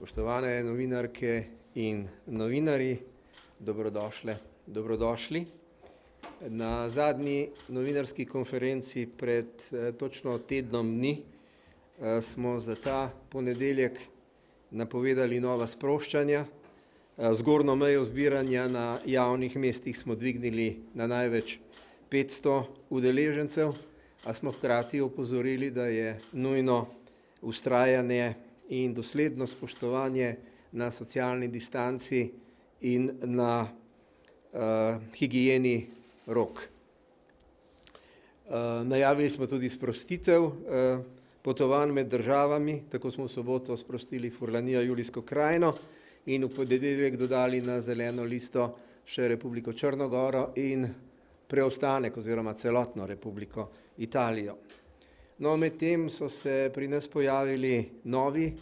Spoštovane novinarke in novinarji, dobrodošli. Na zadnji novinarski konferenci pred točno tednom dni smo za ta ponedeljek napovedali nova sproščanja. Zgornjo mejo zbiranja na javnih mestih smo dvignili na največ 500 udeležencev, a smo hkrati opozorili, da je nujno vztrajanje in dosledno spoštovanje na socialni distanci in na higieni rok. Najavili smo tudi sprostitev potovanj med državami, tako smo v soboto sprostili Furlanijo, Julijsko krajino in v ponedeljek dodali na zeleno listo še Republiko Črno goro in preostanek oziroma celotno Republiko Italijo. No, medtem so se pri nas pojavili novi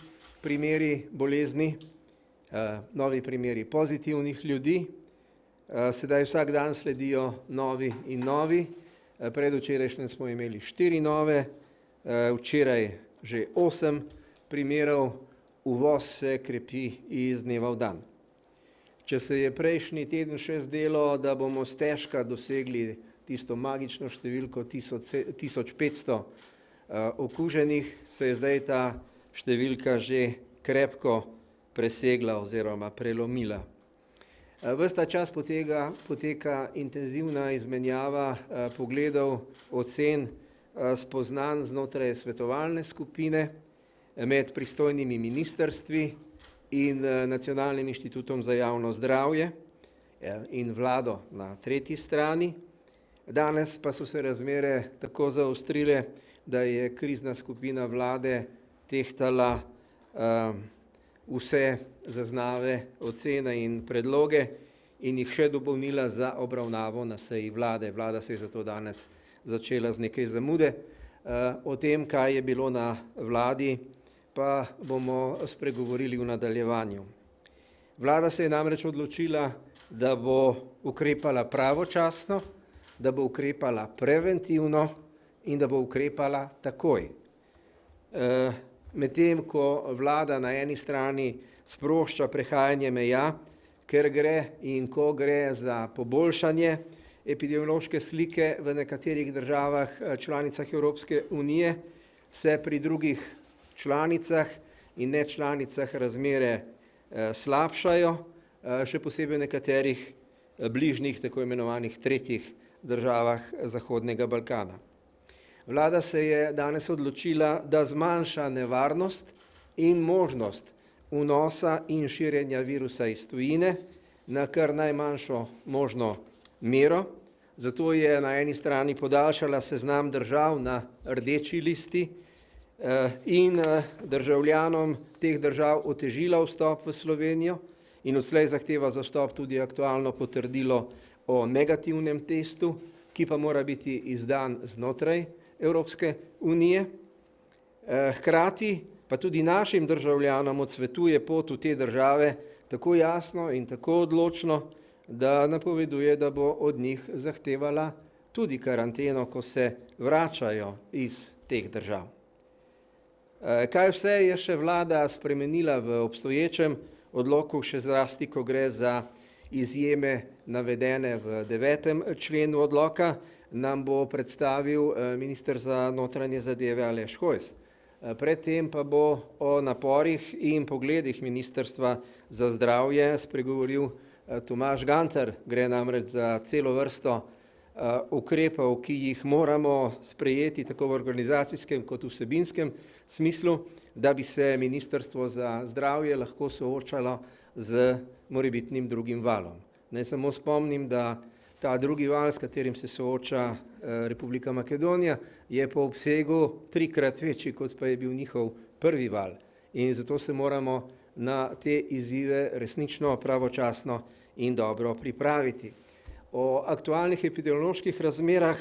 primeri bolezni, novi primeri pozitivnih ljudi. Sedaj vsak dan sledijo novi in novi. Predvčerajšnjem smo imeli 4 nove, včeraj že 8 primerov, uvoz se krepi iz dneva v dan. Če se je prejšnji teden še zdelo, da bomo stežka dosegli tisto magično številko 1500 okuženih, se je zdaj ta številka že krepko presegla oziroma prelomila. Ves ta čas poteka intenzivna izmenjava pogledov, ocen, spoznanj znotraj svetovalne skupine med pristojnimi ministrstvi in Nacionalnim inštitutom za javno zdravje in vlado na tretji strani. Danes pa so se razmere tako zaostrile, da je krizna skupina vlade tehtala vse zaznave, ocene in predloge in jih še dopolnila za obravnavo na seji vlade. Vlada se je zato danes začela z nekaj zamude. O tem, kaj je bilo na vladi, pa bomo spregovorili v nadaljevanju. Vlada se je namreč odločila, da bo ukrepala pravočasno, da bo ukrepala preventivno in da bo ukrepala takoj. Medtem ko vlada na eni strani sprošča prehajanje meja, ker gre in ko gre za poboljšanje epidemiološke slike v nekaterih državah članicah Evropske unije, se pri drugih članicah in nečlanicah razmere slabšajo, še posebej v nekaterih bližnjih, tako imenovanih tretjih državah Zahodnega Balkana. Vlada se je danes odločila, da zmanjša nevarnost in možnost vnosa in širjenja virusa iz tujine na kar najmanjšo možno mero. Zato je na eni strani podaljšala seznam držav na rdeči listi in državljanom teh držav otežila vstop v Slovenijo in odslej zahteva za vstop tudi aktualno potrdilo o negativnem testu, ki pa mora biti izdan znotraj Evropske unije. Hkrati pa tudi našim državljanom odsvetuje pot v te države tako jasno in tako odločno, da napoveduje, da bo od njih zahtevala tudi karanteno, ko se vračajo iz teh držav. Kaj vse je še vlada spremenila v obstoječem odloku, še zlasti, ko gre za izjeme navedene v 9. členu odloka, nam bo predstavil minister za notranje zadeve Aleš Hojs. Predtem pa bo o naporih in pogledih Ministrstva za zdravje spregovoril Tomaž Gantar. Gre namreč za celo vrsto ukrepov, ki jih moramo sprejeti tako v organizacijskem kot vsebinskem smislu, da bi se Ministrstvo za zdravje lahko soočalo z morebitnim drugim valom. Naj samo spomnim, da ta drugi val, s katerim se sooča Republika Makedonija, je po obsegu 3-krat večji, kot pa je bil njihov prvi val. In zato se moramo na te izzive resnično, pravočasno in dobro pripraviti. O aktualnih epidemioloških razmerah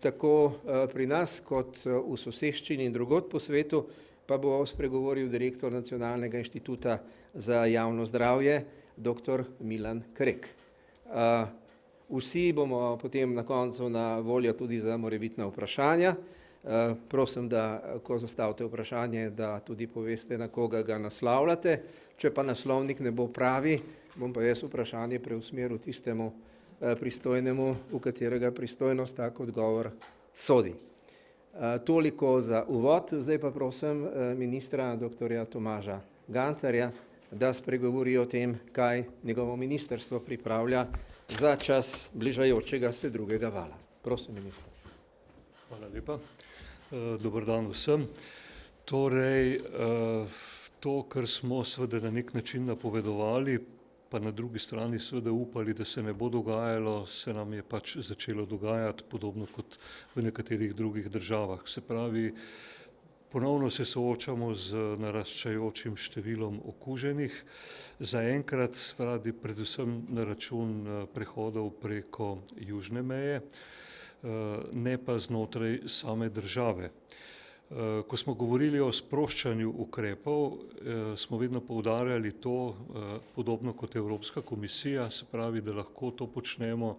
tako pri nas kot v soseščini in drugod po svetu pa bo spregovoril direktor Nacionalnega inštituta za javno zdravje, dr. Milan Krek. Vsi bomo potem na koncu na voljo tudi za morebitna vprašanja. Prosim, da ko zastavite vprašanje, da tudi poveste, na koga ga naslavljate. Če pa naslovnik ne bo pravi, bom pa jaz vprašanje preusmeril tistemu pristojnemu, v katerega pristojnost tak odgovor sodi. Toliko za uvod, zdaj pa prosim ministra doktorja Tomaža Gantarja, da spregovori o tem, kaj njegovo ministrstvo pripravlja za čas bližajočega se drugega vala. Prosim, minister. Hvala lepa. Dober dan vsem. Torej, to, kar smo seveda na nek način napovedovali, pa na drugi strani seveda upali, da se ne bo dogajalo, se nam je pač začelo dogajati, podobno kot v nekaterih drugih državah. Se pravi, ponovno se soočamo z naraščajočim številom okuženih, zaenkrat seveda predvsem na račun prehodov preko južne meje, ne pa znotraj same države. Ko smo govorili o sproščanju ukrepov, smo vedno poudarjali to, podobno kot Evropska komisija, se pravi, da lahko to počnemo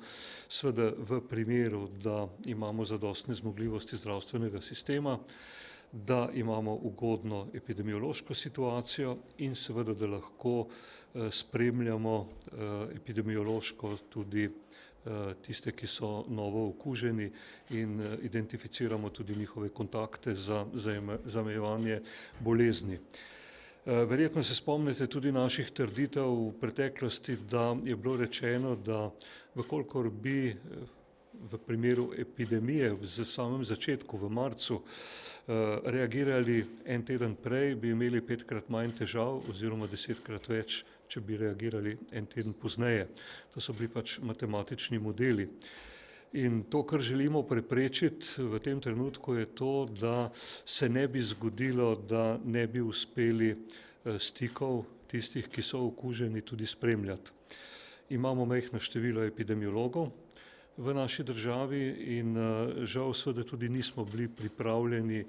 seveda v primeru, da imamo zadostne zmogljivosti zdravstvenega sistema, da imamo ugodno epidemiološko situacijo in seveda, da lahko spremljamo epidemiološko tudi tiste, ki so novo okuženi in identificiramo tudi njihove kontakte za zamejevanje bolezni. Verjetno se spomnite tudi naših trditev v preteklosti, da je bilo rečeno, da vkolikor bi v primeru epidemije v samem začetku, v marcu, reagirali en teden prej, bi imeli 5-krat manj težav oziroma 10-krat več, če bi reagirali en teden pozneje. To so bili pač matematični modeli. In to, kar želimo preprečiti v tem trenutku, je to, da se ne bi zgodilo, da ne bi uspeli stikov tistih, ki so okuženi, tudi spremljati. Imamo majhno število epidemiologov v naši državi in žal seveda tudi nismo bili pripravljeni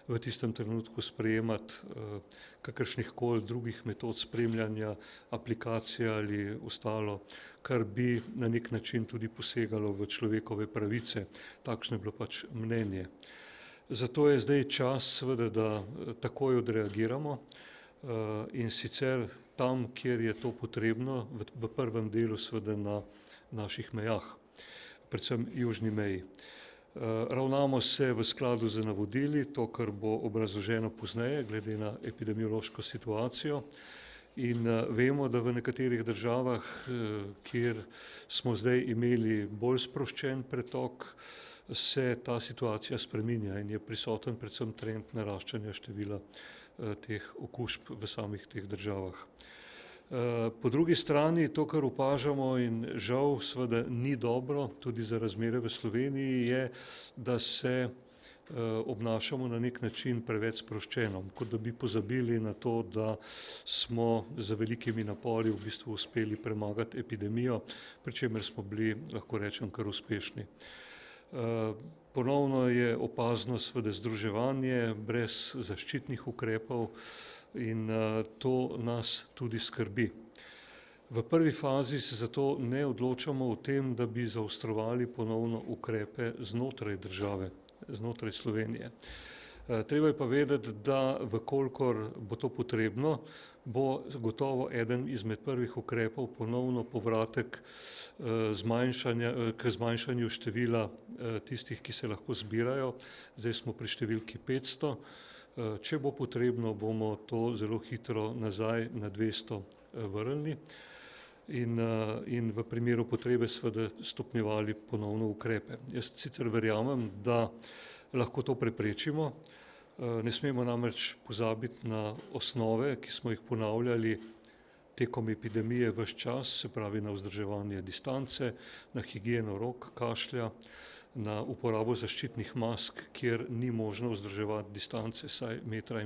v tistem trenutku sprejemati kakršnihkoli drugih metod spremljanja, aplikacije ali ostalo, kar bi na nek način tudi posegalo v človekove pravice. Takšno je bilo pač mnenje. Zato je zdaj čas seveda, da takoj odreagiramo in sicer tam, kjer je to potrebno, v prvem delu seveda na naših mejah, predvsem južni meji. Ravnamo se v skladu z navodili, to, kar bo obrazloženo pozneje, glede na epidemiološko situacijo. In vemo, da v nekaterih državah, kjer smo zdaj imeli bolj sproščen pretok, se ta situacija spreminja in je prisoten predvsem trend naraščanja števila teh okužb v samih teh državah. Po drugi strani to, kar opažamo in žal seveda ni dobro, tudi za razmere v Sloveniji, je, da se obnašamo na nek način preveč sproščeno, kot da bi pozabili na to, da smo z velikimi napori v bistvu uspeli premagati epidemijo, pri čemer smo bili, lahko rečem, kar uspešni. Ponovno je opazno seveda združevanje brez zaščitnih ukrepov in to nas tudi skrbi. V prvi fazi se zato ne odločamo o tem, da bi zaostrovali ponovno ukrepe znotraj države, znotraj Slovenije. Treba je pa vedeti, da vkolikor bo to potrebno, bo gotovo eden izmed prvih ukrepov ponovno povratek k zmanjšanju števila tistih, ki se lahko zbirajo. Zdaj smo pri številki 500. Če bo potrebno, bomo to zelo hitro nazaj na 200 vrnili in v primeru potrebe seveda stopnjevali ponovno ukrepe. Jaz sicer verjamem, da lahko to preprečimo. Ne smemo namreč pozabiti na osnove, ki smo jih ponavljali tekom epidemije ves čas, se pravi na vzdrževanje distance, na higieno rok, kašlja, na uporabo zaščitnih mask, kjer ni možno vzdrževati distance vsaj 1,5 metra.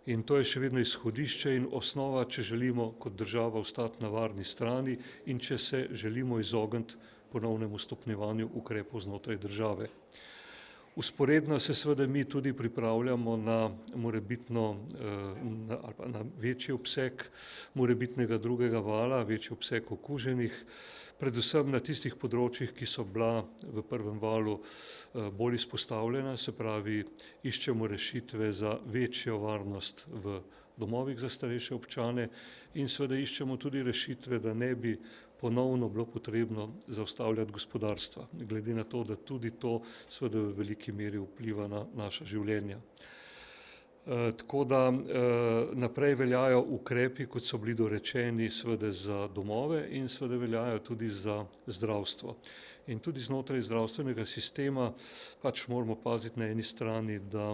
In to je še vedno izhodišče in osnova, če želimo kot država ostati na varni strani in če se želimo izogniti ponovnemu stopnjevanju ukrepov znotraj države. Vzporedno se seveda mi tudi pripravljamo na morebitno ali pa na večji obseg morebitnega drugega vala, večji obseg okuženih. predvsem na tistih področjih, ki so bila v prvem valu bolj izpostavljena, se pravi, iščemo rešitve za večjo varnost v domovih za starejše občane in seveda iščemo tudi rešitve, da ne bi ponovno bilo potrebno zaustavljati gospodarstva, glede na to, da tudi to seveda v veliki meri vpliva na naša življenja. Tako da naprej veljajo ukrepi, kot so bili dorečeni seveda za domove in seveda veljajo tudi za zdravstvo. In tudi znotraj zdravstvenega sistema pač moramo paziti na eni strani, da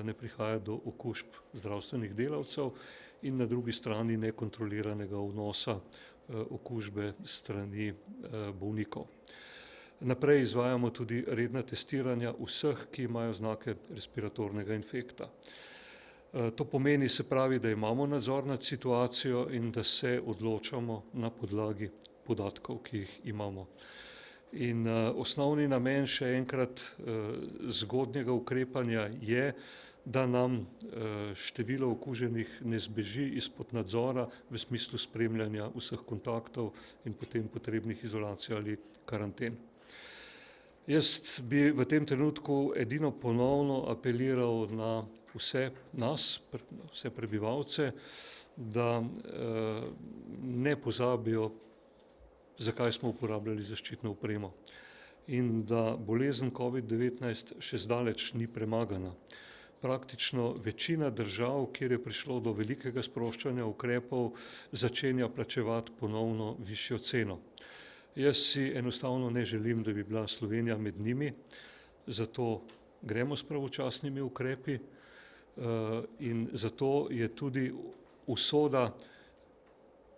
ne prihaja do okužb zdravstvenih delavcev in na drugi strani nekontroliranega vnosa okužbe strani bolnikov. Naprej izvajamo tudi redna testiranja vseh, ki imajo znake respiratornega infekta. To pomeni, se pravi, da imamo nadzor nad situacijo in da se odločamo na podlagi podatkov, ki jih imamo. In osnovni namen še enkrat zgodnjega ukrepanja je, da nam število okuženih ne zbeži izpod nadzora v smislu spremljanja vseh kontaktov in potem potrebnih izolacij ali karanten. Jaz bi v tem trenutku edino ponovno apeliral na vse nas, vse prebivalce, da ne pozabijo, zakaj smo uporabljali zaščitno opremo in da bolezen COVID-19 še zdaleč ni premagana. Praktično večina držav, kjer je prišlo do velikega sproščanja ukrepov, začenja plačevati ponovno višjo ceno. Jaz si enostavno ne želim, da bi bila Slovenija med njimi, zato gremo s pravočasnimi ukrepi in zato je tudi usoda,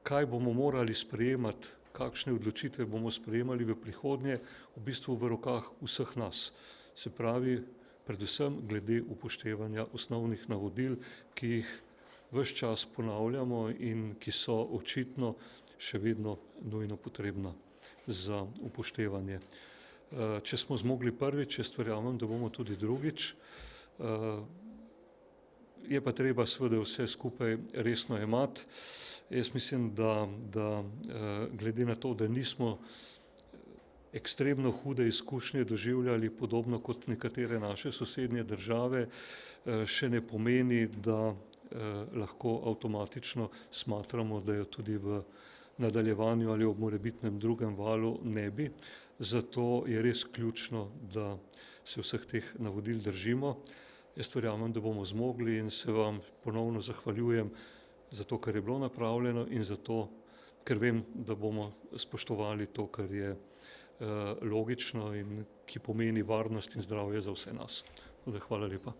kaj bomo morali sprejemati, kakšne odločitve bomo sprejemali v prihodnje, v bistvu v rokah vseh nas. Se pravi, predvsem glede upoštevanja osnovnih navodil, ki jih ves čas ponavljamo in ki so očitno še vedno nujno potrebna za upoštevanje. Če smo zmogli prvič, jaz verjamem, da bomo tudi drugič. Je pa treba seveda vse skupaj resno jemati. Jaz mislim, da glede na to, da nismo ekstremno hude izkušnje doživljali, podobno kot nekatere naše sosednje države, še ne pomeni, da lahko avtomatično smatramo, da jo tudi v nadaljevanju ali ob morebitnem drugem valu ne bi. Zato je res ključno, da se vseh teh navodil držimo. Jaz verjamem, da bomo zmogli in se vam ponovno zahvaljujem za to, kar je bilo napravljeno in za to, ker vem, da bomo spoštovali to, kar je logično in ki pomeni varnost in zdravje za vse nas. Hvala lepa.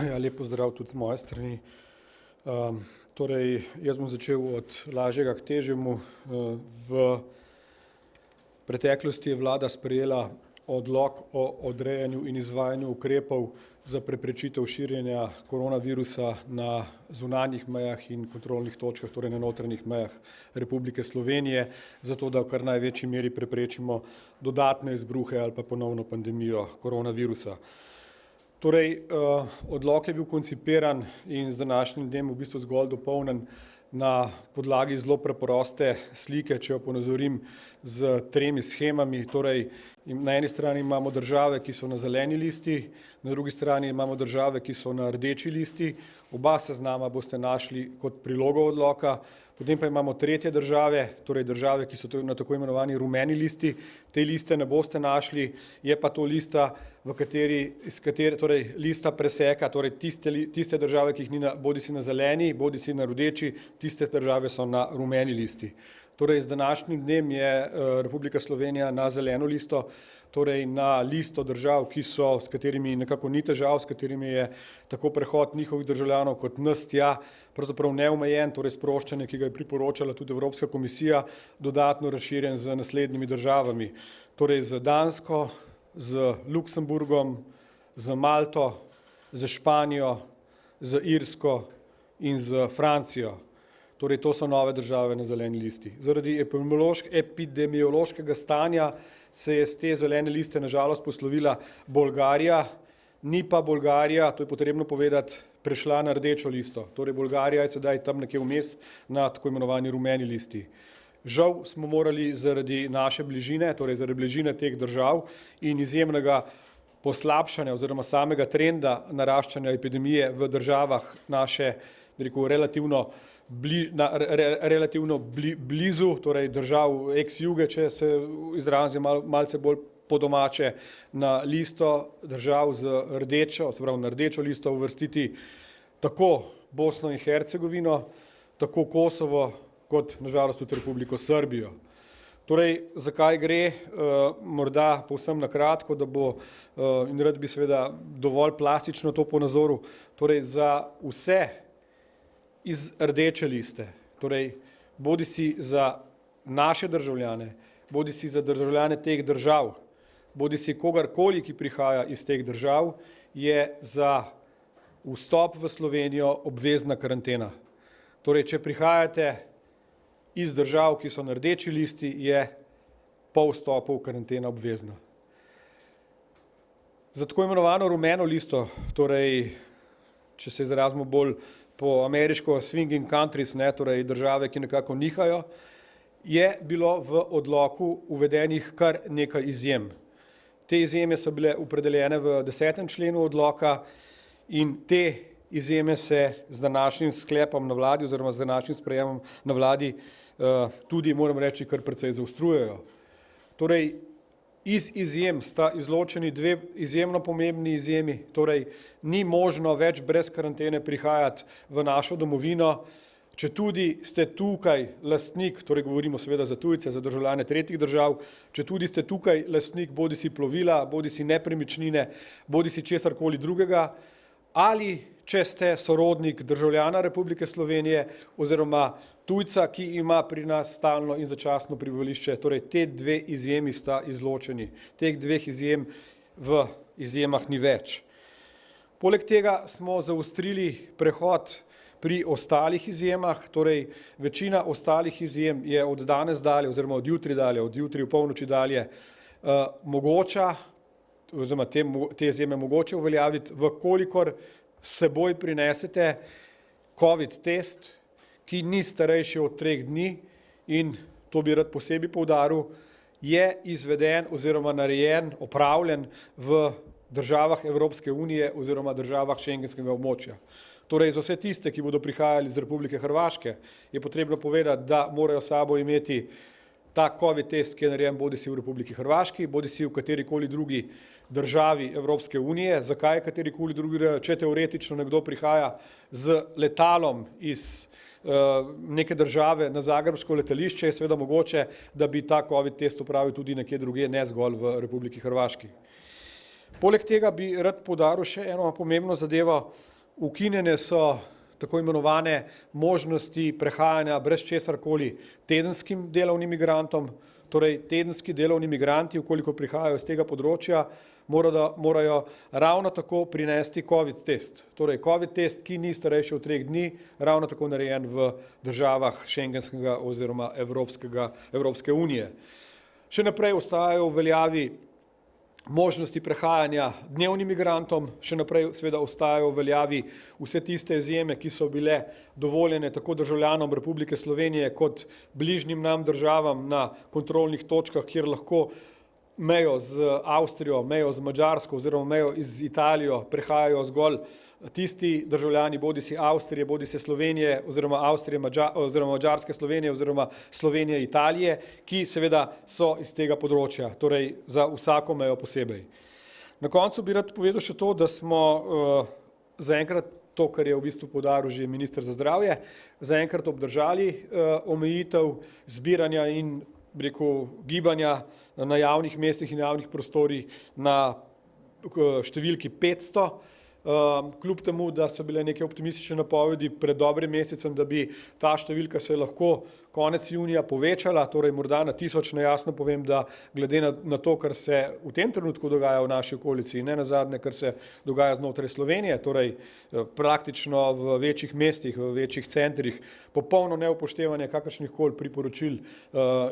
Ja, lep pozdrav tudi z moje strani. Torej, jaz bom začel od lažjega k težjemu. V preteklosti je vlada sprejela odlok o odrejanju in izvajanju ukrepov za preprečitev širjenja koronavirusa na zunanjih mejah in kontrolnih točkah, torej na notranjih mejah Republike Slovenije, zato da v kar največji meri preprečimo dodatne izbruhe ali pa ponovno pandemijo koronavirusa. Torej, odlok je bil koncipiran in z današnjim dnem v bistvu zgolj dopolnjen na podlagi zelo preproste slike, če jo ponazorim z 3 shemami. Torej, na eni strani imamo države, ki so na zeleni listi, na drugi strani imamo države, ki so na rdeči listi. Oba seznama boste našli kot prilogo odloka. Potem pa imamo tretje države, torej države, ki so na tako imenovani rumeni listi. Te liste ne boste našli, je pa to lista, torej lista preseka, torej tiste države, ki jih ni bodisi na zeleni, bodisi na rdeči, tiste države so na rumeni listi. Torej, z današnjim dnem je Republika Slovenija na zeleno listo, torej na listo držav, s katerimi nekako ni težav, s katerimi je tako prehod njihovih državljanov kot nas tja pravzaprav neomejen, torej sproščanje, ki ga je priporočala tudi Evropska komisija, dodatno razširjen z naslednjimi državami. Torej z Dansko, z Luksemburgom, z Malto, z Španijo, z Irsko in z Francijo. Torej, to so nove države na zeleni listi. Zaradi epidemiološkega stanja se je z te zelene liste nažalost poslovila Bolgarija, ni pa Bolgarija, to je potrebno povedati, prešla na rdečo listo. Torej Bolgarija je sedaj tam nekje vmes na tako imenovani rumeni listi. Žal smo morali zaradi naše bližine, torej zaradi bližine teh držav in izjemnega poslabšanja oziroma samega trenda naraščanja epidemije v državah naše, bi rekel, relativno blizu, torej držav ex-juge, če se izrazim malce bolj po domače, na listo držav z rdečo, se pravi na rdečo listo uvrstiti tako Bosno in Hercegovino, tako Kosovo, kot nažalost tudi Republiko Srbijo. Torej, zakaj gre, morda povsem na kratko, da bo, in rad bi seveda dovolj plastično to ponazoru, torej za vse iz rdeče liste, torej bodisi za naše državljane, bodisi za državljane teh držav, bodisi kogarkoli, ki prihaja iz teh držav, je za vstop v Slovenijo obvezna karantena. Torej, če prihajate iz držav, ki so na rdeči listi, je po vstopu karantena obvezna. Za tako imenovano rumeno listo, torej, če se izrazimo bolj po ameriško swinging countries, ne, torej države, ki nekako nihajo, je bilo v odloku uvedenih kar nekaj izjem. Te izjeme so bile opredeljene v 10. členu odloka in te izjeme se z današnjim sklepom na vladi oziroma z današnjim sprejemom na vladi tudi, moram reči, kar precej zaostrujejo. Torej, iz izjem sta izločeni dve izjemno pomembni izjemi, torej ni možno več brez karantene prihajati v našo domovino, četudi ste tukaj lastnik, torej govorimo seveda za tujce, za državljane tretjih držav, četudi ste tukaj lastnik bodisi plovila, bodisi nepremičnine, bodisi česarkoli drugega, ali če ste sorodnik državljana Republike Slovenije oziroma tujca, ki ima pri nas stalno in začasno prebivališče, torej te dve izjemi sta izločeni. Teh dveh izjem v izjemah ni več. Poleg tega smo zaostrili prehod pri ostalih izjemah, torej večina ostalih izjem je od danes dalje oziroma od jutri dalje, od jutri v polnoči dalje mogoča, oziroma te izjeme mogoče uveljaviti, vkolikor seboj prinesete COVID test, ki ni starejši od 3 dni in, to bi rad posebej poudaril, je izveden oziroma narejen, opravljen v državah Evropske unije oziroma državah šengenskega območja. Torej, za vse tiste, ki bodo prihajali iz Republike Hrvaške, je potrebno povedati, da morajo sabo imeti ta COVID test, ki je narejen bodisi v Republiki Hrvaški, bodisi v katerikoli drugi državi Evropske unije. Zakaj katerikoli drugi? Če teoretično nekdo prihaja z letalom iz neke države na zagrebško letališče, je seveda mogoče, da bi ta COVID test opravil tudi nekje drugje, ne zgolj v Republiki Hrvaški. Poleg tega bi rad poudaril še eno pomembno zadevo. Ukinjene so tako imenovane možnosti prehajanja brez česarkoli tedenskim delovnim migrantom, torej tedenski delovni migranti, ukoliko prihajajo iz tega področja, morajo ravno tako prinesti COVID test. Torej COVID test, ki ni starejši od 3 dni, ravno tako narejen v državah šengenskega oziroma Evropske unije. Še naprej ostajajo v veljavi možnosti prehajanja dnevnim migrantom, še naprej seveda ostajajo v veljavi vse tiste izjeme, ki so bile dovoljene tako državljanom Republike Slovenije kot bližnjim nam državam na kontrolnih točkah, kjer lahko mejo z Avstrijo, mejo z Madžarsko oziroma mejo z Italijo prehajajo zgolj tisti državljani bodisi Avstrije, bodisi Slovenije oziroma Avstrije, oziroma Madžarske Slovenije oziroma Slovenije Italije, ki seveda so iz tega področja, torej za vsako mejo posebej. Na koncu bi rad povedal še to, da smo zaenkrat to, kar je v bistvu poudaril že minister za zdravje, zaenkrat obdržali omejitev zbiranja in, bi rekel, gibanja na javnih mestih in javnih prostorih na številki 500. Kljub temu, da so bile neke optimistične napovedi pred dobrim mesecem, da bi ta številka se lahko konec junija povečala, torej morda na 1000, nejasno povem, da glede na to, kar se v tem trenutku dogaja v naši okolici, ne nazadnje, kar se dogaja znotraj Slovenije, torej praktično v večjih mestih, v večjih centrih, popolno neupoštevanje kakršnihkoli priporočil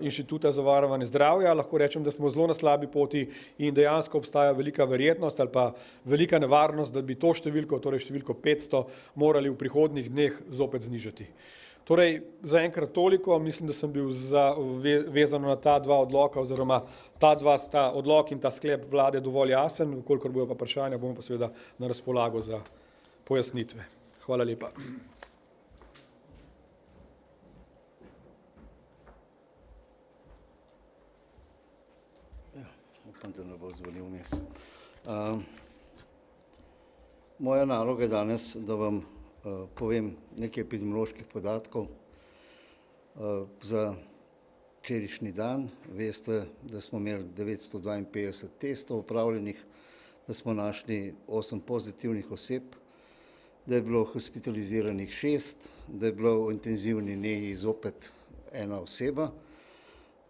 Inštituta za varovanje zdravja, lahko rečem, da smo zelo na slabi poti in dejansko obstaja velika verjetnost ali pa velika nevarnost, da bi to številko, torej številko 500, morali v prihodnjih dneh zopet znižati. Torej, zaenkrat toliko, mislim, da sem bil vezano na ta dva odloka oziroma ta odlok in ta sklep vlade dovolj jasen, kolikor bojo pa vprašanja, bomo pa seveda na razpolago za pojasnitve. Hvala lepa. Ja, upam, da ne bo zvonil vmes. Moja naloga je danes, da vam povem nekaj epidemioloških podatkov. Za včerajšnji dan veste, da smo imeli 952 testov opravljenih, da smo našli 8 pozitivnih oseb, da je bilo hospitaliziranih 6, da je bilo v intenzivni negi zopet 1 oseba,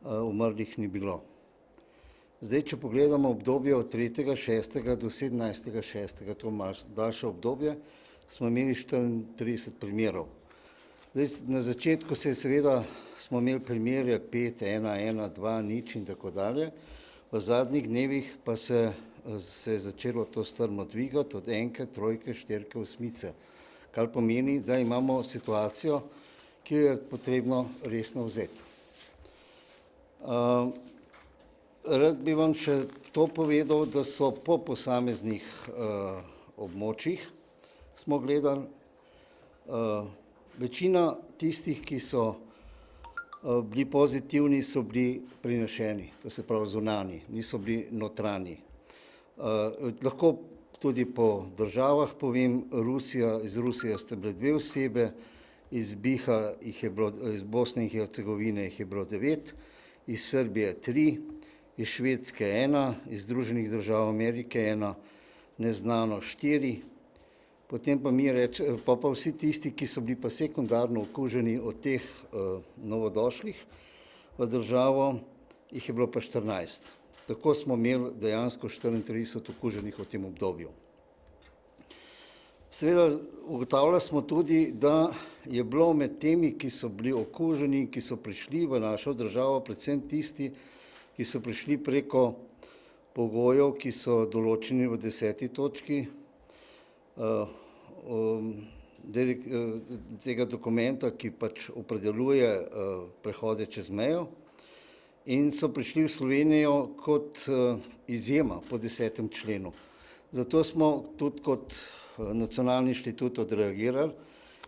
umrlih ni bilo. Zdaj, če pogledamo obdobje od 3.6. do 17.6., to je daljše obdobje, smo imeli 34 primerov. Zdaj, na začetku smo imeli primerje 5, 1, 1, 2, nič in tako dalje. V zadnjih dnevih pa se je začelo to strmo dvigati od 1, 3, 4, 8, kar pomeni, da imamo situacijo, ki jo je potrebno resno vzeti. Rad bi vam še to povedal, da so po posameznih območjih smo gledali, večina tistih, ki so bili pozitivni, so bili prinešeni, to se pravi zunanji, niso bili notranji. Lahko tudi po državah povem, iz Rusije ste bile 2 osebe, iz BiH iz Bosne in Hercegovine jih je bilo 9, iz Srbije 3, iz Švedske 1, iz Združenih držav Amerike 1, neznano 4, potem pa vsi tisti, ki so bili pa sekundarno okuženi od teh novodošlih v državo, jih je bilo pa 14. Tako smo imeli dejansko 34 okuženih v tem obdobju. Seveda ugotavljali smo tudi, da je bilo med temi, ki so bili okuženi, ki so prišli v našo državo, predvsem tisti, ki so prišli preko pogojev, ki so določeni v 10. točki tega dokumenta, ki pač opredeljuje prehode čez mejo, in so prišli v Slovenijo kot izjema po 10. členu. Zato smo tudi kot Nacionalni inštitut odreagirali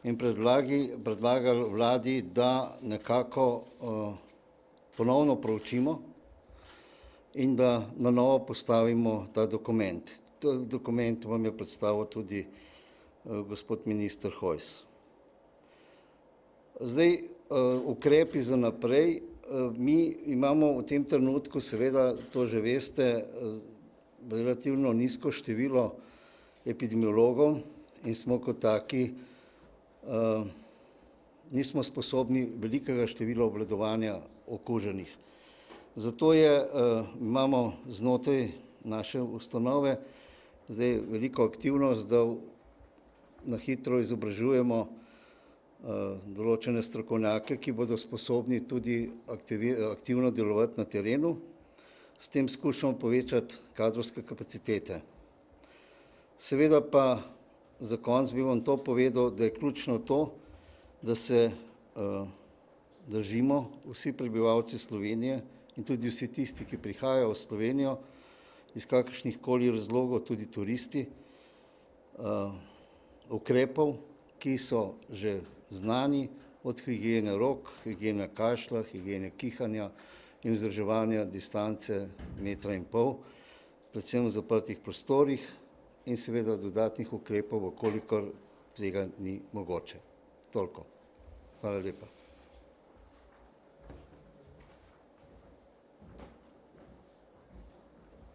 in predlagali vladi, da nekako ponovno proučimo in da na novo postavimo ta dokument. Ta dokument vam je predstavil tudi gospod minister Hojs. Zdaj, ukrepi za naprej. Mi imamo v tem trenutku, seveda, to že veste, relativno nizko število epidemiologov in smo kot taki, nismo sposobni velikega števila obvladovanja okuženih. Zato imamo znotraj naše ustanove zdaj veliko aktivnost, da na hitro izobražujemo določene strokovnjake, ki bodo sposobni tudi aktivno delovati na terenu. S tem skušamo povečati kadrovske kapacitete. Seveda pa za konec bi vam to povedal, da je ključno to, da se držimo vsi prebivalci Slovenije in tudi vsi tisti, ki prihajajo v Slovenijo iz kakršnih koli razlogov, tudi turisti, ukrepov, ki so že znani, od higiene rok, higiene kašlja, higiene kihanja in vzdrževanja distance 1,5 metra, predvsem v zaprtih prostorih in seveda dodatnih ukrepov, kolikor tega ni mogoče. Toliko. Hvala lepa.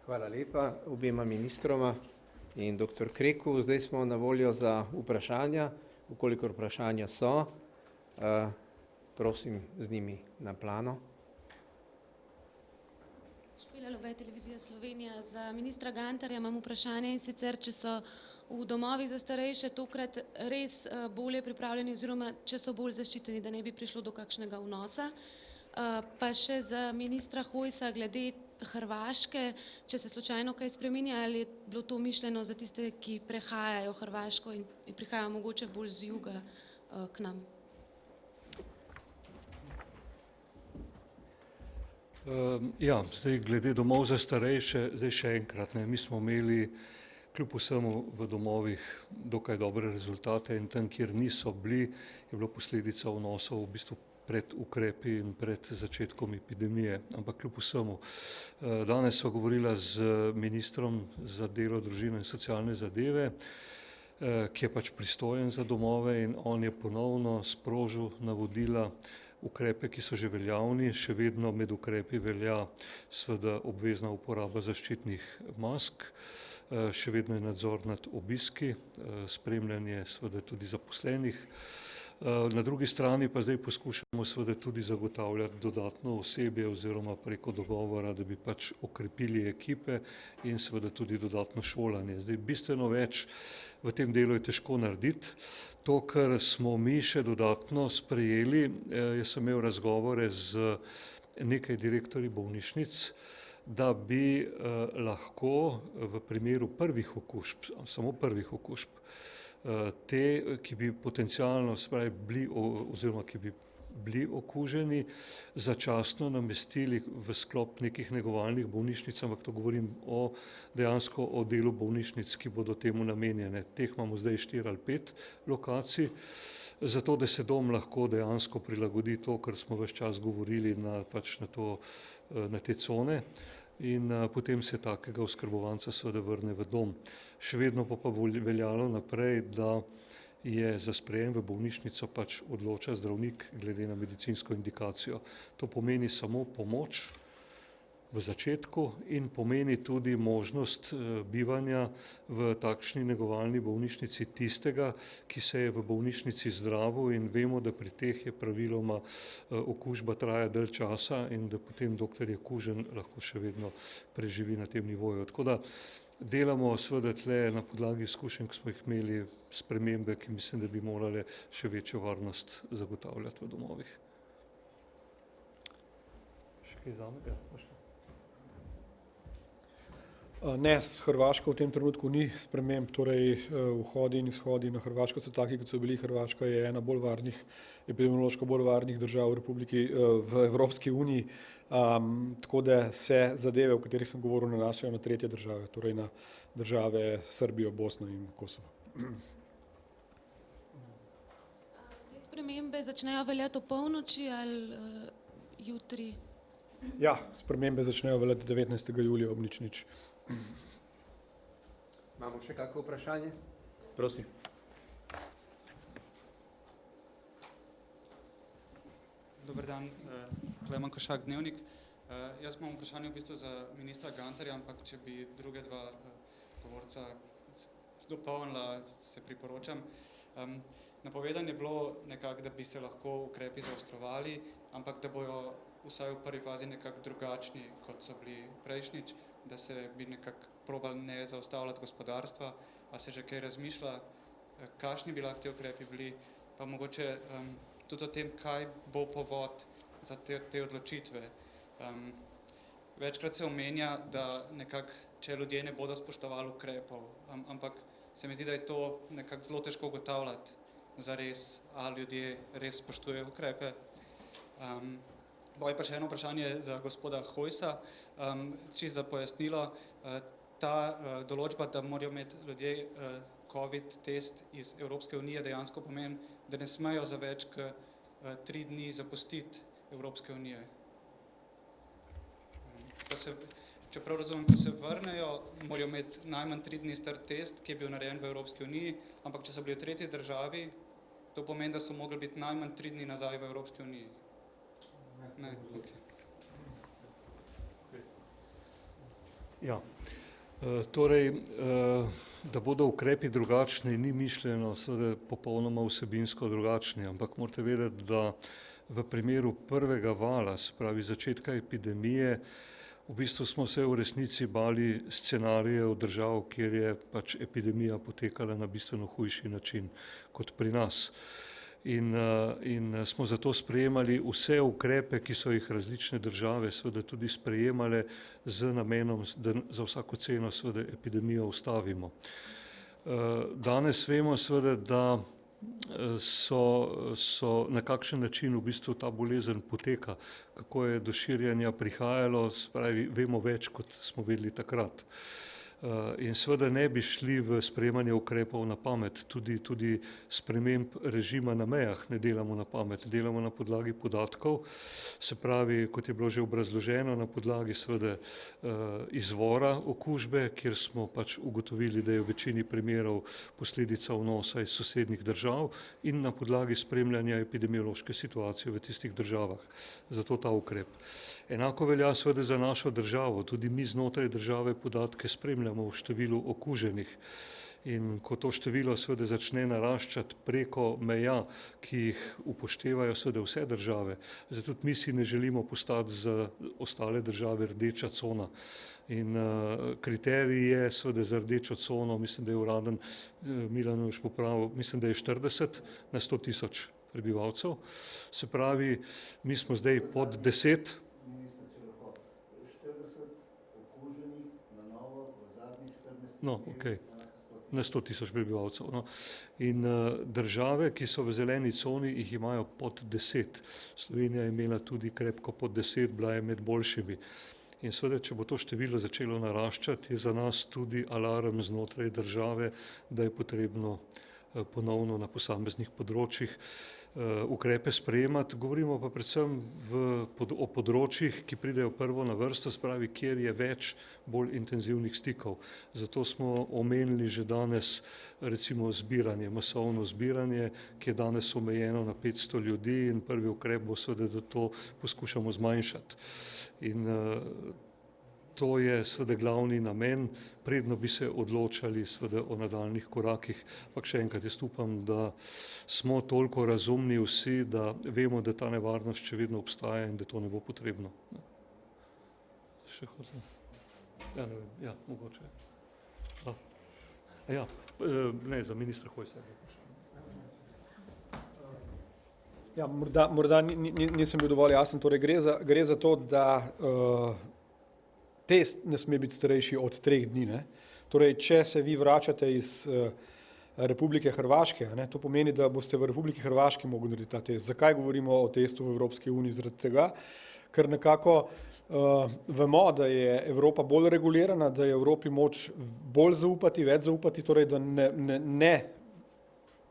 Hvala lepa obema ministroma in dr. Kreku. Zdaj smo na voljo za vprašanja, ukolikor vprašanja so. prosim z njimi na plano. Špela Lobe, Televizija Slovenija. Za ministra Gantarja imam vprašanje, in sicer, če so v domovih za starejše tokrat res bolje pripravljeni oziroma če so bolj zaščiteni, da ne bi prišlo do kakšnega vnosa. Pa še za ministra Hojsa glede Hrvaške, če se slučajno kaj spreminja, ali je bilo to mišljeno za tiste, ki prehajajo Hrvaško in prihajajo mogoče bolj z juga k nam? Ja, zdaj glede domov za starejše, zdaj še enkrat, mi smo imeli kljub vsemu v domovih dokaj dobre rezultate in tam, kjer niso bili, je bilo posledica vnosov v bistvu pred ukrepi in pred začetkom epidemije, ampak kljub vsemu. Danes sva govorila z ministrom za delo, družino in socialne zadeve, ki je pač pristojen za domove, in on je ponovno sprožil navodila, ukrepe, ki so že veljavni. Še vedno med ukrepi velja seveda obvezna uporaba zaščitnih mask, še vedno je nadzor nad obiski, spremljanje seveda tudi zaposlenih. Na drugi strani pa zdaj poskušamo seveda tudi zagotavljati dodatno osebje oziroma preko dogovora, da bi pač okrepili ekipe in seveda tudi dodatno šolanje. Zdaj bistveno več v tem delu je težko narediti. To, kar smo mi še dodatno sprejeli, jaz sem imel razgovore z nekaj direktorji bolnišnic, da bi lahko v primeru prvih okužb, samo prvih okužb, te, ki bi potencialno bili oziroma ki bi bili okuženi, začasno namestili v sklop nekih negovalnih bolnišnic, ampak to govorim dejansko o delu bolnišnic, ki bodo temu namenjene. Teh imamo zdaj 4 ali 5 lokacij, zato da se dom lahko dejansko prilagodi to, kar smo ves čas govorili na te cone. In potem se takega oskrbovanca seveda vrne v dom. Še vedno pa bo veljalo naprej, da je za sprejem v bolnišnico pač odloča zdravnik glede na medicinsko indikacijo. To pomeni samo pomoč v začetku in pomeni tudi možnost bivanja v takšni negovalni bolnišnici tistega, ki se je v bolnišnici zdravil, in vemo, da pri teh je praviloma okužba traja dalj časa in da potem dokler je kužen, lahko še vedno preživi na tem nivoju. Tako da delamo seveda tle na podlagi izkušenj, ki smo jih imeli, spremembe, ki mislim, da bi morale še večjo varnost zagotavljati v domovih. Še kaj zame? Ne, s Hrvaško v tem trenutku ni sprememb, torej vhodi in izhodi na Hrvaško so taki, kot so bili. Hrvaška je ena epidemiološko bolj varnih držav v Evropski uniji, tako da se zadeve, o katerih sem govoril, nanašajo na tretje države, torej na države Srbijo, Bosno in Kosovo. Te spremembe začnejo veljati ob polnoči ali jutri? Ja, spremembe začnejo veljati 19. julija ob 00:00. Imamo še kakšno vprašanje? Prosim. Dober dan, Klemen Košak, Dnevnik. Jaz imam vprašanje v bistvu za ministra Gantarja, ampak če bi druge dva govorca dopolnila, se priporočam. Napovedano je bilo nekako, da bi se lahko ukrepi zaostrovali, ampak da bojo vsaj v prvi fazi nekako drugačni, kot so bili prejšnjič, da se bi nekako probali ne zaustavljati gospodarstva. A se že kaj razmišlja, kakšni bi lahko ti ukrepi bili, pa mogoče tudi o tem, kaj bo povod za te odločitve. Večkrat se omenja, da nekako, če ljudje ne bodo spoštovali ukrepov, ampak se mi zdi, da je to nekako zelo težko ugotavljati zares, ali ljudje res spoštujejo ukrepe. Moje pa še eno vprašanje za gospoda Hojsa, čisto za pojasnilo. Ta določba, da morajo imeti ljudje COVID test iz Evropske unije, dejansko pomeni, da ne smejo za več kot 3 dni zapustiti Evropske unije. Čeprav razumem, ko se vrnejo, morajo imeti najmanj 3 dni star test, ki je bil narejen v Evropski uniji, ampak če so bili v tretji državi, to pomeni, da so mogli biti najmanj 3 dni nazaj v Evropski uniji. Ne, okay. Ja, Torej, da bodo ukrepi drugačni, ni mišljeno seveda popolnoma vsebinsko drugačni, ampak morate vedeti, da v primeru prvega vala, se pravi začetka epidemije, v bistvu smo se v resnici bali scenarijev držav, kjer je pač epidemija potekala na bistveno hujši način kot pri nas. In smo zato sprejemali vse ukrepe, ki so jih različne države seveda tudi sprejemale z namenom, da za vsako ceno seveda epidemijo ustavimo. Danes vemo seveda, da so na kakšen način v bistvu ta bolezen poteka, kako je do širjenja prihajalo, se pravi, vemo več, kot smo vedeli takrat. In seveda ne bi šli v sprejemanje ukrepov na pamet, tudi sprememb režima na mejah ne delamo na pamet, delamo na podlagi podatkov, se pravi, kot je bilo že obrazloženo, na podlagi seveda izvora okužbe, kjer smo pač ugotovili, da je v večini primerov posledica vnosa iz sosednjih držav in na podlagi spremljanja epidemiološke situacije v tistih državah. Zato ta ukrep. Enako velja seveda za našo državo, tudi mi znotraj države podatke spremljamo v številu okuženih. In ko to število seveda začne naraščati preko meja, ki jih upoštevajo seveda vse države, zato tudi mi si ne želimo postati za ostale države rdeča cona. In kriterij je seveda za rdečo cono, mislim, da je uraden, Milan boš popravil, mislim, da je 40 na 100 tisoč prebivalcev. Se pravi, mi smo zdaj pod 10. No, ok, na 100 tisoč prebivalcev. No. In države, ki so v zeleni coni, jih imajo pod 10. Slovenija je imela tudi krepko pod 10, bila je med boljšimi. In seveda, če bo to število začelo naraščati, je za nas tudi alarm znotraj države, da je potrebno ponovno na posameznih področjih ukrepe sprejemati. Govorimo pa predvsem o področjih, ki pridejo prvo na vrsto, spravi, kjer je več bolj intenzivnih stikov. Zato smo omenili že danes recimo zbiranje, masovno zbiranje, ki je danes omejeno na 500 ljudi in prvi ukrep bo seveda, da to poskušamo zmanjšati. In to je seveda glavni namen, predno bi se odločali seveda o nadaljnih korakih, ampak še enkrat jaz upam, da smo toliko razumni vsi, da vemo, da ta nevarnost še vedno obstaja in da to ne bo potrebno. Še hočem? Ja, ne vem, ja, mogoče. Ja, ne, za ministra Hojsa. Ja, morda nisem bil dovolj jasen, torej gre za to, da test ne sme biti starejši od 3 dni. Ne? Torej, če se vi vračate iz Republike Hrvaške, ne, to pomeni, da boste v Republiki Hrvaški mogli narediti ta test. Zakaj govorimo o testu v Evropski uniji? Zaradi tega, ker nekako vemo, da je Evropa bolj regulirana, da je Evropi moč bolj zaupati, več zaupati, torej da ne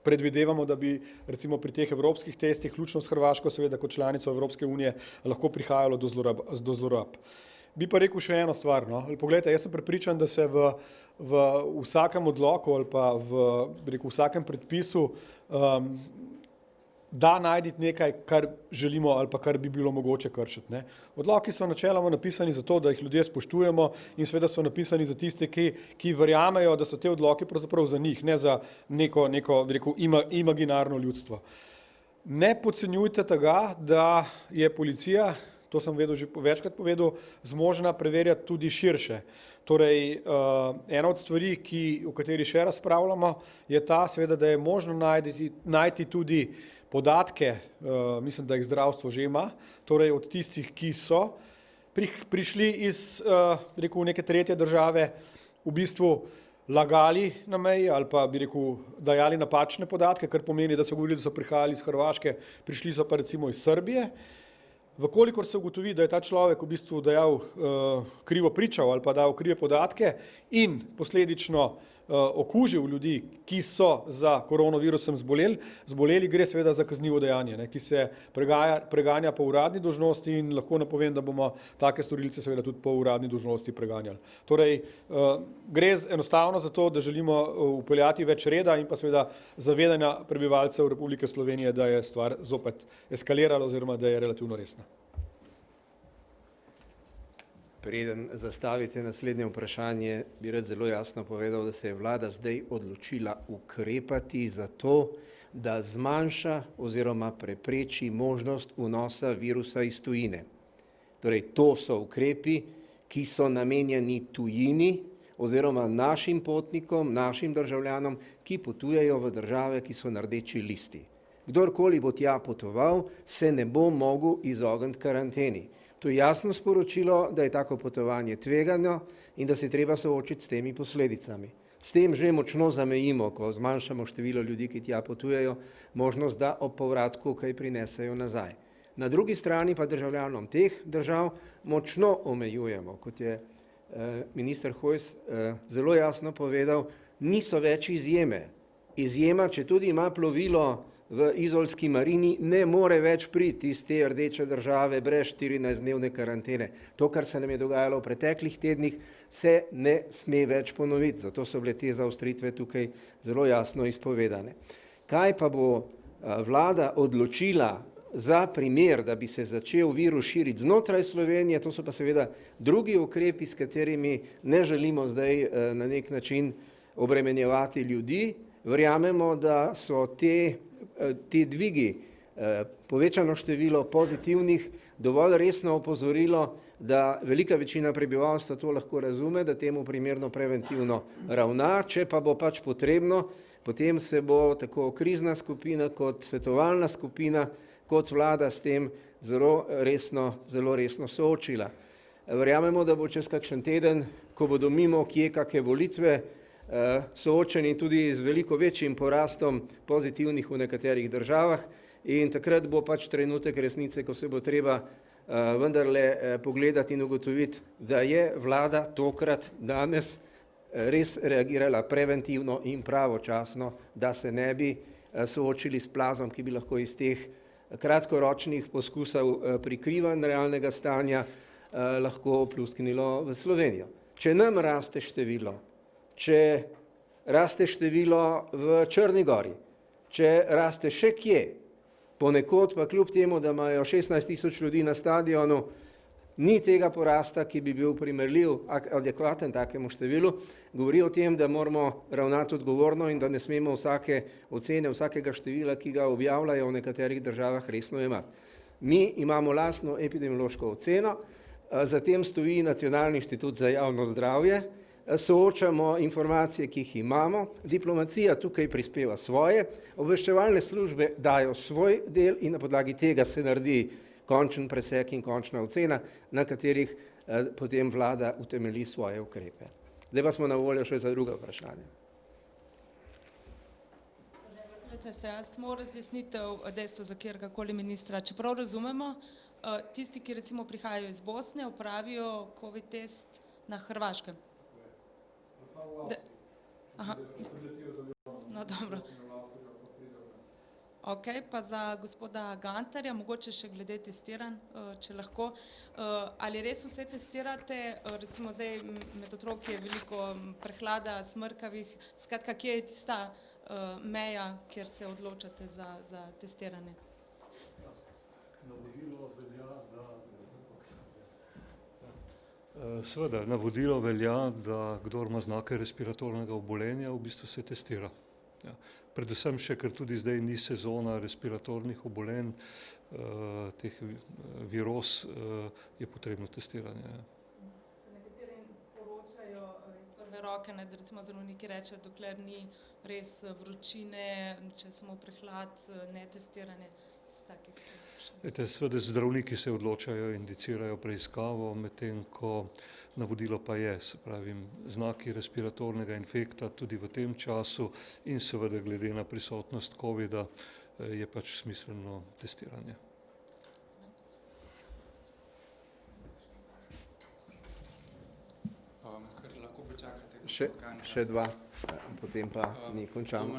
predvidevamo, da bi recimo pri teh evropskih testih, vključno s Hrvaško, seveda kot članico Evropske unije, lahko prihajalo do zlorab. Bi pa rekel še eno stvar. No. Poglejte, jaz sem prepričan, da se v vsakem odloku ali pa v vsakem predpisu da najti nekaj, kar želimo ali pa kar bi bilo mogoče kršiti. Ne. Odloki so načeloma napisani zato, da jih ljudje spoštujemo in seveda so napisani za tiste, ki verjamejo, da so te odloki pravzaprav za njih, ne za neko bi rekel, imaginarno ljudstvo. Ne podcenjujte tega, da je policija, to sem že večkrat povedal, zmožna preverjati tudi širše. Torej, ena od stvari, o kateri še razpravljamo, je ta, seveda, da je možno najti tudi podatke, mislim, da jih zdravstvo že ima, torej od tistih, ki so prišli iz neke tretje države, v bistvu lagali na meji ali pa bi rekel, dajali napačne podatke, kar pomeni, da so govorili, da so prihajali iz Hrvaške, prišli so pa recimo iz Srbije. Vkolikor se ugotovi, da je ta človek v bistvu dajal krivo pričal ali pa dal krive podatke in posledično okužil ljudi, ki so za koronavirusom zboleli, gre seveda za kaznivo dejanje, ne, ki se preganja po uradni dolžnosti in lahko napovem, da bomo take storilce seveda tudi po uradni dolžnosti preganjali. Torej, gre enostavno za to, da želimo vpeljati več reda in pa seveda zavedanja prebivalcev Republike Slovenije, da je stvar zopet eskalirala oziroma da je relativno resna. Preden zastavite naslednje vprašanje, bi rad zelo jasno povedal, da se je vlada zdaj odločila ukrepati za to, da zmanjša oziroma prepreči možnost vnosa virusa iz tujine. Torej, to so ukrepi, ki so namenjeni tujini oziroma našim potnikom, našim državljanom, ki potujejo v države, ki so na rdeči listi. Kdorkoli bo tja potoval, se ne bo mogel izogniti karanteni. To je jasno sporočilo, da je tako potovanje tvegano in da se je treba soočiti s temi posledicami. S tem že močno zamejimo, ko zmanjšamo število ljudi, ki tja potujejo, možnost, da ob povratku kaj prinesejo nazaj. Na drugi strani pa državljanom teh držav močno omejujemo, kot je minister Hojs zelo jasno povedal, niso več izjeme. Izjema, če tudi ima plovilo v izolski marini, ne more več priti iz te rdeče države brez 14-dnevne karantene. To, kar se nam je dogajalo v preteklih tednih, se ne sme več ponoviti, zato so bile te zaostritve tukaj zelo jasno izpovedane. Kaj pa bo vlada odločila za primer, da bi se začel virus širiti znotraj Slovenije, to so pa seveda drugi ukrepi, s katerimi ne želimo zdaj na nek način obremenjevati ljudi. Verjamemo, da so ti dvigi, povečano število pozitivnih, dovolj resno opozorilo, da velika večina prebivalstva to lahko razume, da temu primerno preventivno ravna, če pa bo pač potrebno, potem se bo tako krizna skupina kot svetovalna skupina, kot vlada s tem zelo resno soočila. Verjamemo, da bo čez kakšen teden, ko bodo mimo kje kakšne volitve, soočeni tudi z veliko večjim porastom pozitivnih v nekaterih državah in takrat bo pač trenutek resnice, ko se bo treba vendarle pogledati in ugotoviti, da je vlada tokrat danes res reagirala preventivno in pravočasno, da se ne bi soočili s plazom, ki bi lahko iz teh kratkoročnih poskusov prikrivanj realnega stanja lahko plusknilo v Slovenijo. Če nam raste število, če raste število v Črni Gori, če raste še kje, ponekod pa kljub temu, da imajo 16.000 ljudi na stadionu, ni tega porasta, ki bi bil primerljiv, adekvaten takemu številu, govori o tem, da moramo ravnati odgovorno in da ne smemo vsake ocene, vsakega števila, ki ga objavljajo v nekaterih državah, resno jemati. Mi imamo lastno epidemiološko oceno, za tem stoji Nacionalni inštitut za javno zdravje, soočamo informacije, ki jih imamo, diplomacija tukaj prispeva svoje, obveščevalne službe dajo svoj del in na podlagi tega se naredi končen presek in končna ocena, na katerih potem vlada utemelji svoje ukrepe. Zdaj pa smo na voljo še za druga vprašanja. Samo razjasnitev dejstva za kjerkoli ministra. Čeprav razumemo, tisti, ki recimo prihajajo iz Bosne, opravijo COVID test na Hrvaškem. No, dobro. Ok, pa za gospoda Gantarja, mogoče še glede testiranj, če lahko. Ali res vse testirate, recimo zdaj med otroki je veliko prehlada, smrkavih, skratka, kje je tista meja, kjer se odločate za testiranje? Seveda, navodilo velja, da kdor ima znake respiratornega obolenja, v bistvu se testira. Ja. Predvsem še, ker tudi zdaj ni sezona respiratornih obolenj, teh viroz, je potrebno testiranje. Nekateri poročajo iz prve roke, recimo zdravniki rečejo, dokler ni res vročine, če samo prehlad, ne testiranje. Seveda zdravniki se odločajo, indicirajo preiskavo, medtem ko navodilo pa je, se pravi, znaki respiratornega infekta tudi v tem času in seveda glede na prisotnost covida je pač smiselno testiranje. Kar lahko počakate. Še dva, potem pa mi končamo.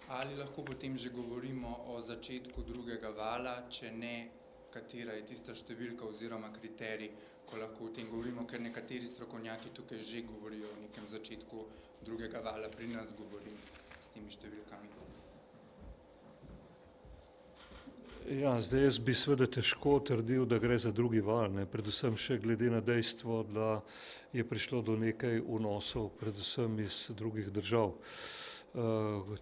Ali lahko potem že govorimo o začetku drugega vala, če ne, katera je tista številka oziroma kriterij, ko lahko o tem govorimo, ker nekateri strokovnjaki tukaj že govorijo o nekem začetku drugega vala, pri nas govorim s temi številkami. Ja, zdaj jaz bi seveda težko trdil, da gre za drugi val, ne? Predvsem še glede na dejstvo, da je prišlo do nekaj vnosov, predvsem iz drugih držav.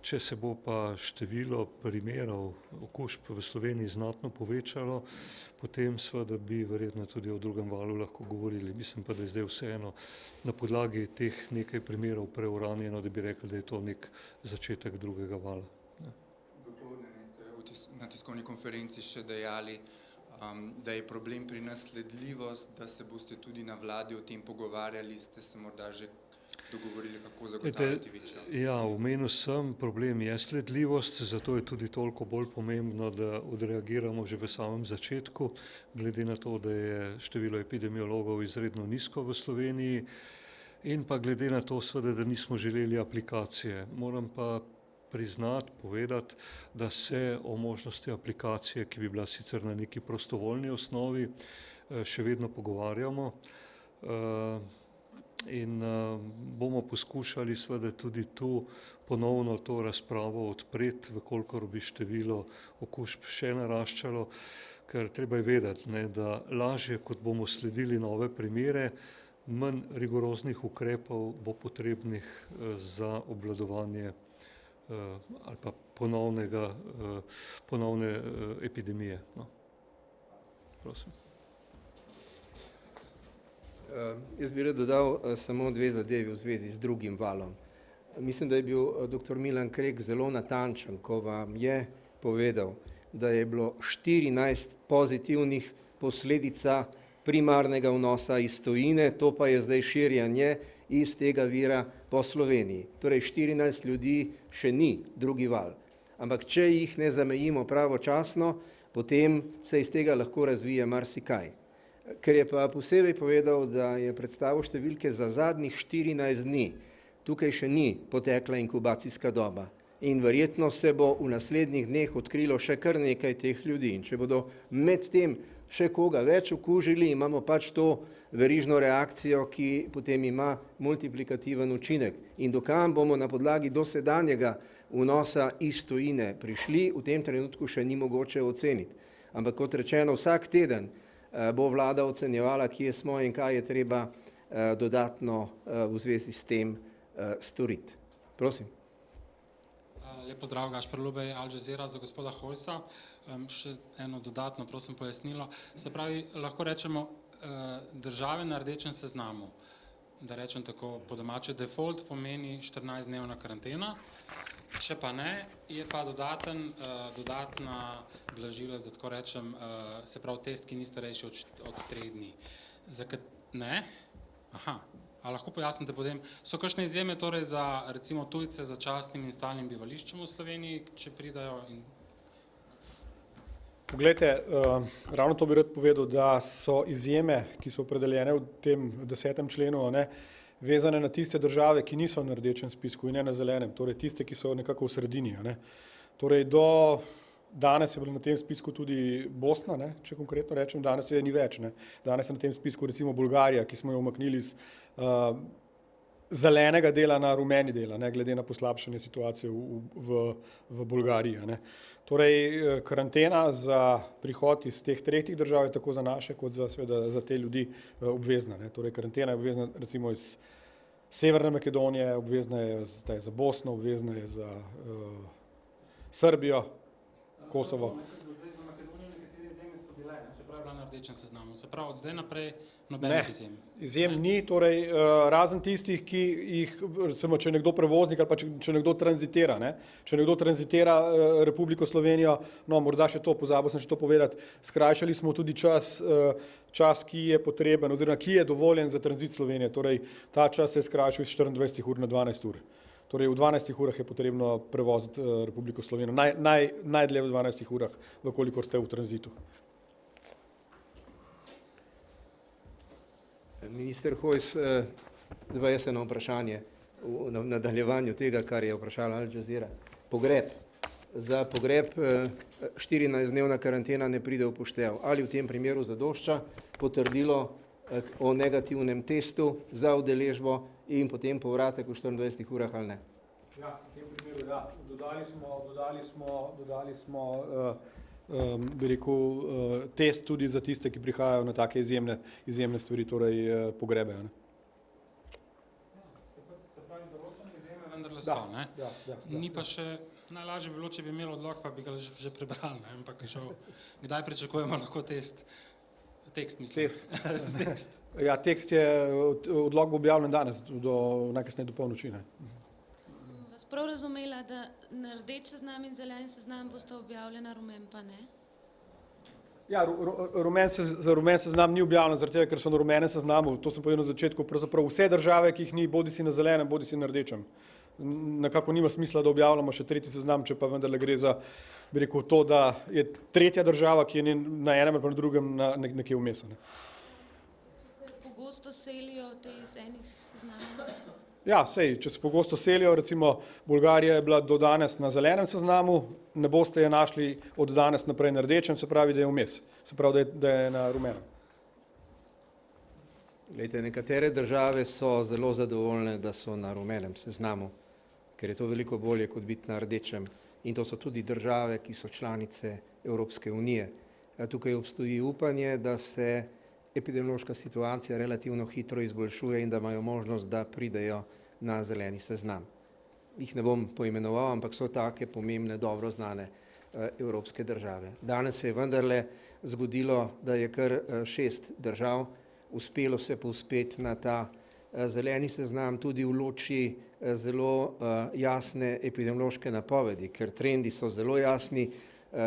Če se bo pa število primerov okužb v Sloveniji znatno povečalo, potem seveda bi verjetno tudi o drugem valu lahko govorili. Mislim pa, da je zdaj vseeno na podlagi teh nekaj primerov preuranjeno, da bi rekli, da je to nek začetek drugega vala. Na tiskovni konferenci še dejali, da je problem pri nas sledljivost, da se boste tudi na vladi o tem pogovarjali, ste se morda že dogovorili, kako zagotavljati večjo. Ja, omenil sem, problem je sledljivost, zato je tudi toliko bolj pomembno, da odreagiramo že v samem začetku, glede na to, da je število epidemiologov izredno nizko v Sloveniji in pa glede na to, seveda, da nismo želeli aplikacije. Moram pa priznati, povedati, da se o možnosti aplikacije, ki bi bila sicer na neki prostovoljni osnovi, še vedno pogovarjamo in bomo poskušali seveda tudi tu ponovno to razpravo odpreti, vkolikor bi število okužb še naraščalo, ker treba je vedeti, ne, da lažje, kot bomo sledili nove primere, manj rigoroznih ukrepov bo potrebnih za obvladovanje ali pa ponovne epidemije. No. Prosim. Jaz bi rad dodal samo dve zadevi v zvezi z drugim valom. Mislim, da je bil dr. Milan Krek zelo natančen, ko vam je povedal, da je bilo 14 pozitivnih posledica primarnega vnosa iz tujine, to pa je zdaj širjanje iz tega vira po Sloveniji. Torej 14 ljudi še ni drugi val. Ampak če jih ne zamejimo pravočasno, potem se iz tega lahko razvije marsikaj. Ker je pa posebej povedal, da je predstavil številke za zadnjih 14 dni. Tukaj še ni potekla inkubacijska doba in verjetno se bo v naslednjih dneh odkrilo še kar nekaj teh ljudi. In če bodo med tem še koga več okužili, imamo pač to verižno reakcijo, ki potem ima multiplikativen učinek. In dokam bomo na podlagi dosedanjega vnosa iz tujine prišli, v tem trenutku še ni mogoče oceniti. Ampak kot rečeno, vsak teden bo vlada ocenjevala, kje smo in kaj je treba dodatno v zvezi s tem storiti. Prosim. Lep pozdrav, Gašper Lubej, Al Jazeera, za gospoda Hojsa. Še eno dodatno, prosim, pojasnilo. Se pravi, lahko rečemo države na rdečem seznamu, da rečem tako po domače, default pomeni 14-dnevna karantena, če pa ne, je pa dodatna blažila, za tako rečem, se pravi test, ki ni starejši od 3 dni. Ne? Aha. A lahko pojasnite potem, so kakšne izjeme torej za recimo tujce z začasnim in stalnim bivališčem v Sloveniji, če pridajo? Poglejte, ravno to bi rad povedal, da so izjeme, ki so opredeljene v tem 10. členu, vezane na tiste države, ki niso na rdečem spisku in ne na zelenem, torej tiste, ki so nekako v sredini. Torej do danes je bila na tem spisku tudi Bosna, če konkretno rečem, danes je ni več. Danes je na tem spisku recimo Bolgarija, ki smo jo umaknili iz zelenega dela na rumeni del, glede na poslabšanje situacije v Bolgariji. Torej, karantena za prihod iz teh tretjih držav je tako za naše, kot za te ljudi obvezna. Torej, karantena je obvezna recimo iz Severne Makedonije, obvezna je zdaj za Bosno, obvezna je za Srbijo, Kosovo. Se pravi, od zdaj naprej nobenih izjem. Izjem ni, torej razen tistih, ki jih, recimo, če nekdo prevoznik ali pa če nekdo tranzitira, če nekdo tranzitira Republiko Slovenijo, no, morda še to, pozabil sem še to povedati, skrajšali smo tudi čas, ki je potreben oziroma ki je dovoljen za tranzit Slovenije, torej ta čas se je skrajšal iz 24 ur na 12 ur. Torej v 12 urah je potrebno prevoziti Republiko Slovenijo, najdlje v 12 urah, vkolikor ste v tranzitu. Minister Hojs, zdaj jaz eno vprašanje v nadaljevanju tega, kar je vprašala Al Jazeera. Pogreb. Za pogreb 14-dnevna karantena ne pride v poštev. Ali v tem primeru zadošča potrdilo o negativnem testu za udeležbo in potem povratek v 24 urah ali ne? Ja, v tem primeru, da. Dodali smo bi rekel, test tudi za tiste, ki prihajajo na take izjemne stvari, torej pogrebe. Ne. Se pravi, določene izjeme vendarle so, ne? Ni pa še, najlažje bi bilo, če bi imeli odlok, pa bi ga že prebrali, ne? Ampak žal, kdaj pričakujemo lahko tekst, mislim. Tekst. Ja, tekst je, odlok bo objavljen danes, najkasneje do polnoči. Ne. Sem vas prav razumela, da na rdeč seznam in zeleni seznam boste objavljena, rumen pa ne? Ja, rumen seznam ni objavljen, zaradi tega, ker so na rumenem seznamu, to sem povedal na začetku, pravzaprav vse države, ki jih ni bodisi na zelenem, bodisi na rdečem. Nekako nima smisla, da objavljamo še tretji seznam, če pa vendarle gre za, bi rekel, to, da je tretja država, ki je na enem ali pa na drugem nekje vmes. Ne. Če se pogosto selijo te iz enih seznamov? Ja, sej, če se pogosto selijo, recimo Bolgarija je bila do danes na zelenem seznamu, ne boste je našli od danes naprej na rdečem, se pravi, da je vmes, se pravi, da je na rumenem. Glejte, nekatere države so zelo zadovoljne, da so na rumenem seznamu, ker je to veliko bolje kot biti na rdečem. In to so tudi države, ki so članice Evropske unije. Tukaj obstoji upanje, da se epidemiološka situacija relativno hitro izboljšuje in da imajo možnost, da pridejo na zeleni seznam. Jih ne bom poimenoval, ampak so take pomembne, dobro znane evropske države. Danes se je vendarle zgodilo, da je kar 6 držav uspelo se povzpeti na ta zeleni seznam tudi v luči zelo jasne epidemiološke napovedi, ker trendi so zelo jasni,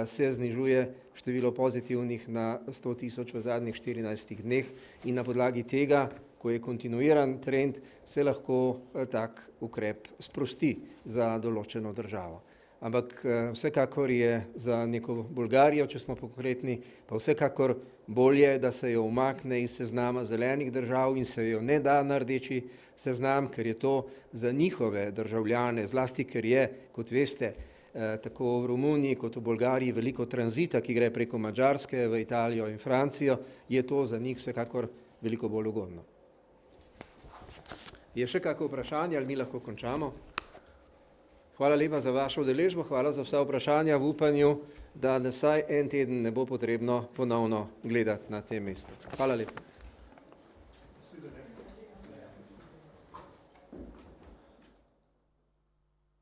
se znižuje število pozitivnih na 100 tisoč v zadnjih 14 dneh in na podlagi tega, ko je kontinuiran trend, se lahko tak ukrep sprosti za določeno državo. Ampak vsekakor je za neko Bolgarijo, če smo konkretni, pa vsekakor bolje, da se jo umakne iz seznama zelenih držav in se jo ne da na rdeči seznam, ker je to za njihove državljane, zlasti ker je, kot veste, tako v Romuniji kot v Bolgariji veliko tranzita, ki gre preko Madžarske v Italijo in Francijo, je to za njih vsekakor veliko bolj ugodno. Je še kakšno vprašanje ali mi lahko končamo? Hvala lepa za vašo udeležbo, hvala za vsa vprašanja v upanju, da vsaj en teden ne bo potrebno ponovno gledati na tem mestu. Hvala lepa.